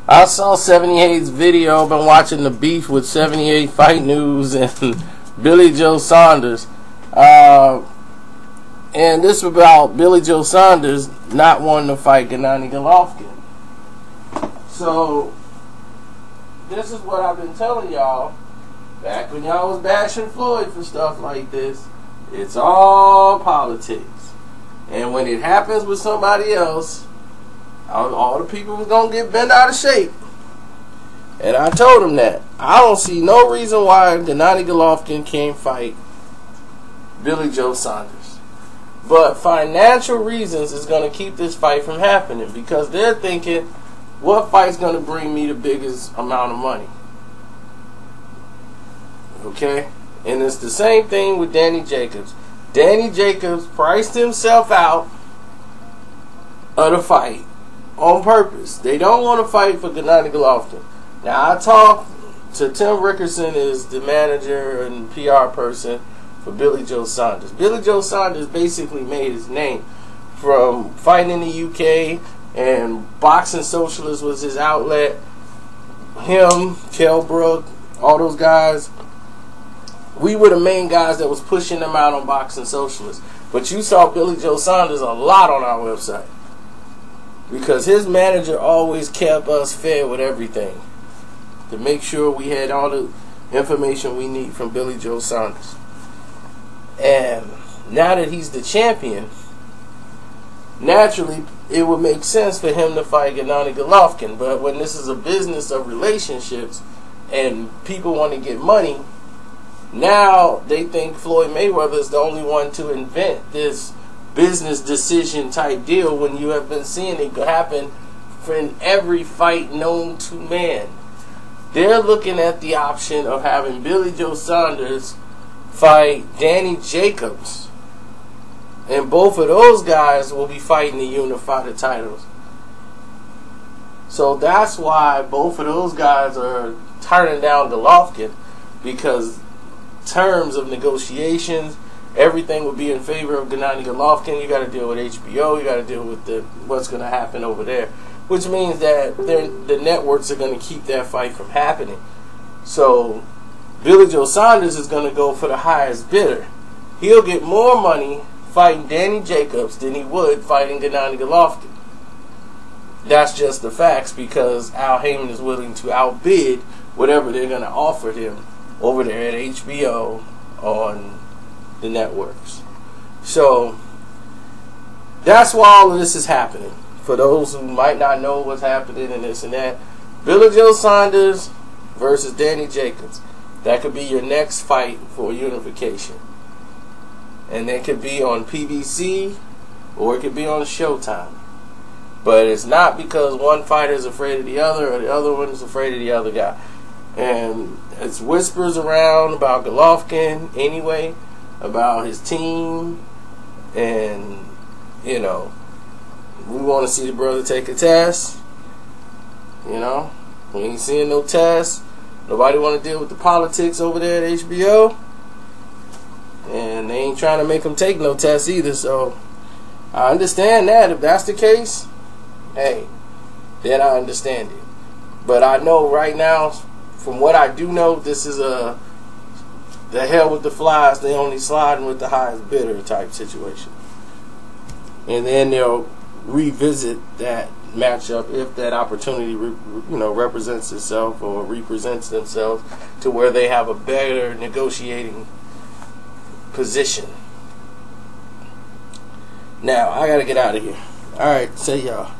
I saw 78's video. Been watching the beef with 78 Fight News and Billy Joe Saunders. And this is about Billy Joe Saunders not wanting to fight Gennady Golovkin. So, this is what I've been telling y'all back when y'all was bashing Floyd for stuff like this. It's all politics. And when it happens with somebody else, all the people was going to get bent out of shape. And I told him that. I don't see no reason why Gennady Golovkin can't fight Billy Joe Saunders. But financial reasons is going to keep this fight from happening, because they're thinking, what fight's going to bring me the biggest amount of money? Okay? And it's the same thing with Danny Jacobs. Danny Jacobs priced himself out of the fight on purpose. They don't want to fight for Gennady Golovkin. Now, I talked to Tim Rickerson, is the manager and PR person for Billy Joe Saunders. Billy Joe Saunders basically made his name from fighting in the UK, and Boxing Socialist was his outlet. Him, Kell Brook, all those guys, we were the main guys that was pushing them out on Boxing Socialist. But you saw Billy Joe Saunders a lot on our website, because his manager always kept us fed with everything to make sure we had all the information we need from Billy Joe Saunders. And now that he's the champion, naturally it would make sense for him to fight Gennady Golovkin. But when this is a business of relationships and people want to get money, now they think Floyd Mayweather is the only one to invent this business decision type deal, when you have been seeing it happen in every fight known to man. They're looking at the option of having Billy Joe Saunders fight Danny Jacobs, and both of those guys will be fighting to unify the titles. So that's why both of those guys are turning down Golovkin, because terms of negotiations, everything would be in favor of Gennady Golovkin. You got to deal with HBO. You got to deal with what's going to happen over there, which means that the networks are going to keep that fight from happening. So Billy Joe Saunders is going to go for the highest bidder. He'll get more money fighting Danny Jacobs than he would fighting Gennady Golovkin. That's just the facts, because Al Heyman is willing to outbid whatever they're going to offer him over there at HBO on the networks. So that's why all of this is happening. For those who might not know what's happening and this and that, Billy Joe Saunders versus Danny Jacobs. That could be your next fight for unification. And it could be on PBC or it could be on Showtime. But it's not because one fighter is afraid of the other or the other one is afraid of the other guy. And it's whispers around about Golovkin anyway, about his team, and you know, we want to see the brother take a test. You know, we ain't seeing no tests. Nobody want to deal with the politics over there at HBO, and they ain't trying to make him take no tests either. So I understand that. If that's the case, hey, then I understand it. But I know right now, from what I do know, this is the hell with the flies, they only sliding with the highest bidder type situation. And then they'll revisit that matchup if that opportunity represents itself or represents themselves to where they have a better negotiating position. Now I gotta get out of here. Alright, say y'all.